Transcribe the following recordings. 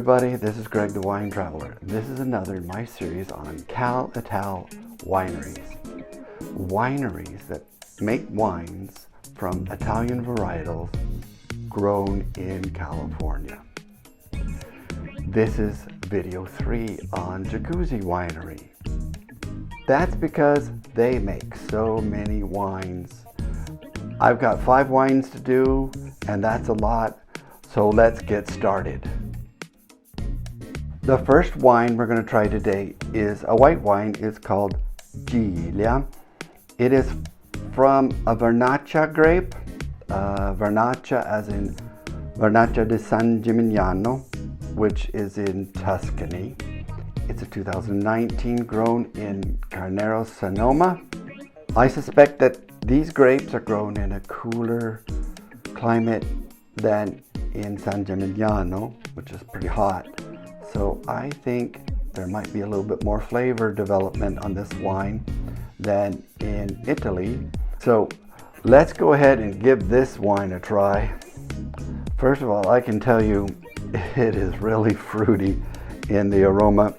everybody, this is Greg the Wine Traveler. This is another in my series on Cal-Ital Wineries. Wineries that make wines from Italian varietals grown in California. This is video 3 on Jacuzzi Winery. That's because they make so many wines. I've got 5 wines to do, and that's a lot, so let's get started. The first wine we're going to try today is a white wine. It's called Giglia. It is from a Vernaccia grape, Vernaccia as in Vernaccia di San Gimignano, which is in Tuscany. It's a 2019 grown in Carnero, Sonoma. I suspect that these grapes are grown in a cooler climate than in San Gimignano, which is pretty hot. So I think there might be a little bit more flavor development on this wine than in Italy. So let's go ahead and give this wine a try. First of all, I can tell you it is really fruity in the aroma.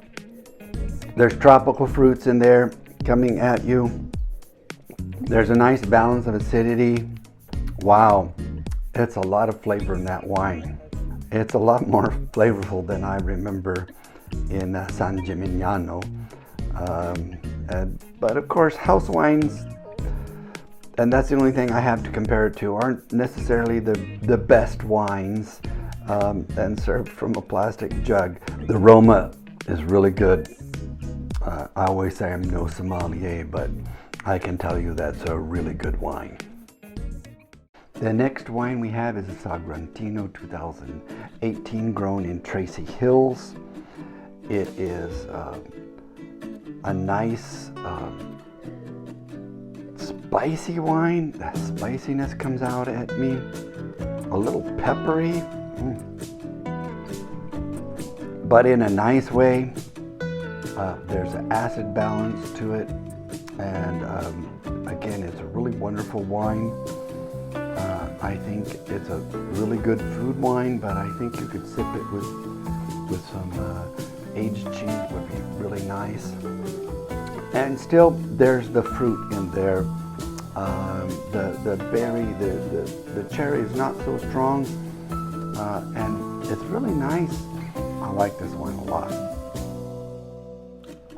There's tropical fruits in there coming at you. There's a nice balance of acidity. Wow, it's a lot of flavor in that wine. It's a lot more flavorful than I remember in San Gimignano. But of course, house wines, and that's the only thing I have to compare it to, aren't necessarily the best wines and served from a plastic jug. The aroma is really good. I always say I'm no sommelier, but I can tell you that's a really good wine. The next wine we have is a Sagrantino 2018 grown in Tracy Hills. It is a nice spicy wine. The spiciness comes out at me. A little peppery, but in a nice way. There's an acid balance to it. And again, it's a really wonderful wine. I think it's a really good food wine, but I think you could sip it with some aged cheese would be really nice. And still, there's the fruit in there. The berry, the cherry is not so strong, and it's really nice. I like this wine a lot.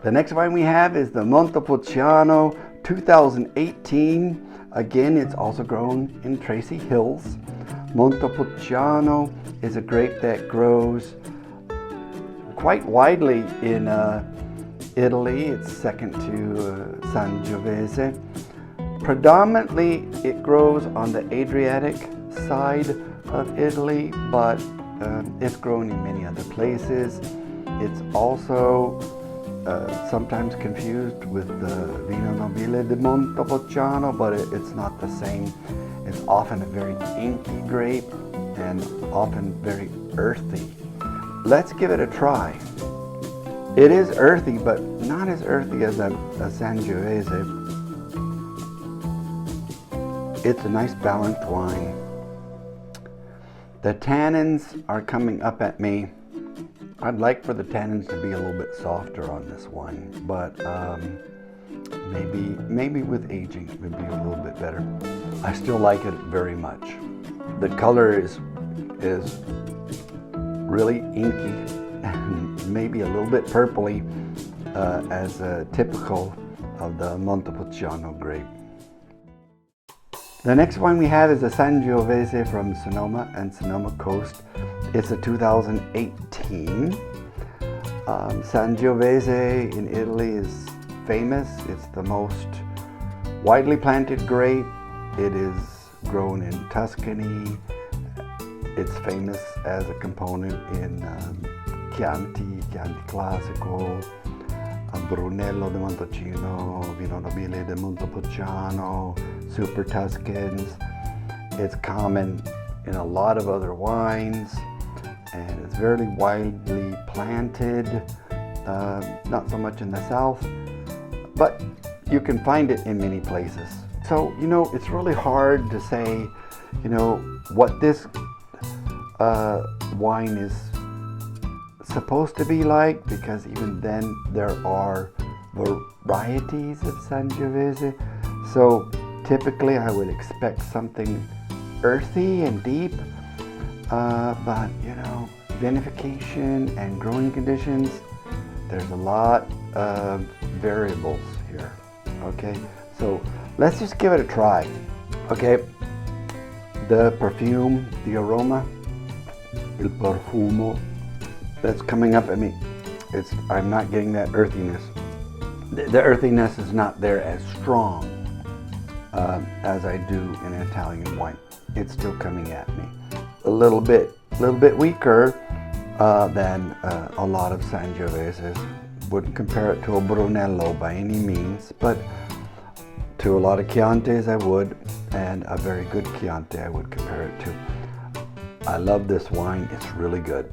The next wine we have is the Montepulciano 2018. Again, it's also grown in Tracy Hills. Montepulciano is a grape that grows quite widely in Italy. It's second to Sangiovese. Predominantly, it grows on the Adriatic side of Italy, but it's grown in many other places. It's also sometimes confused with the Vino Nobile di Montepulciano, but it's not the same. It's often a very inky grape and often very earthy. Let's give it a try. It is earthy, but not as earthy as a Sangiovese. It's a nice balanced wine. The tannins are coming up at me. I'd like for the tannins to be a little bit softer on this wine, but maybe with aging it would be a little bit better. I still like it very much. The color is really inky and maybe a little bit purpley, as typical of the Montepulciano grape. The next one we have is a Sangiovese from Sonoma and Sonoma Coast. It's a 2018. Sangiovese in Italy is famous. It's the most widely planted grape. It is grown in Tuscany. It's famous as a component in Chianti Classico, Brunello di Montalcino, Vino Nobile di Montepulciano, Super Tuscans. It's common in a lot of other wines, and it's very widely planted, not so much in the south, but you can find it in many places. So, it's really hard to say, what this wine is supposed to be like, because even then there are varieties of Sangiovese. So typically I would expect something earthy and deep, but you know, vinification and growing conditions, there's a lot of variables here. Okay, so let's just give it a try. Okay, the perfume, the aroma, il profumo that's coming up at me, I'm not getting that earthiness. The earthiness is not there as strong as I do in Italian wine. It's still coming at me a little bit weaker than a lot of Sangioveses. Wouldn't compare it to a Brunello by any means, but to a lot of Chiantis I would, and a very good Chianti I would compare it to. I love this wine, it's really good.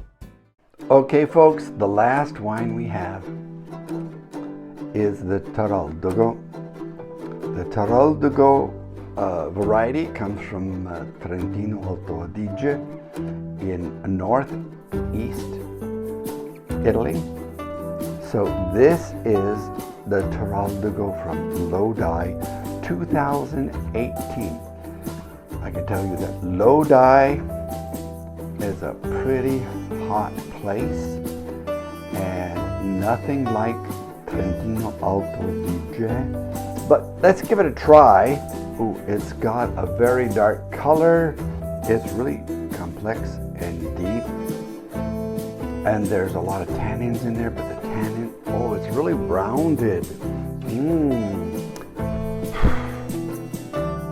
Okay folks, the last wine we have is the Taraldugo. The Taraldugo variety comes from Trentino Alto Adige in northeast Italy. So this is the Taraldugo from Lodi 2018. I can tell you that Lodi is a pretty hot place, and nothing like Trentino Alto Adige. But let's give it a try. Ooh, it's got a very dark color. It's really complex and deep. And there's a lot of tannins in there, but the tannin, oh, it's really rounded.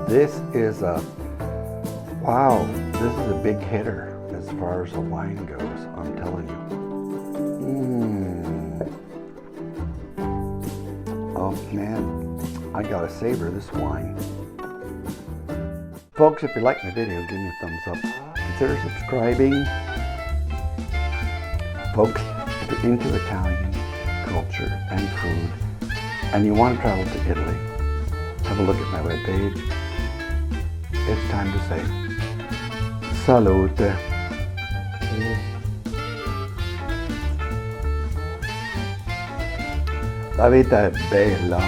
This is a, wow, this is a big hitter as far as the wine goes, I'm telling you. Oh man, I gotta savor this wine. Folks, if you like my video, give me a thumbs up. Consider subscribing. Folks, if you're into Italian culture and food, and you want to travel to Italy, have a look at my webpage. It's time to say salute. La vita è bella.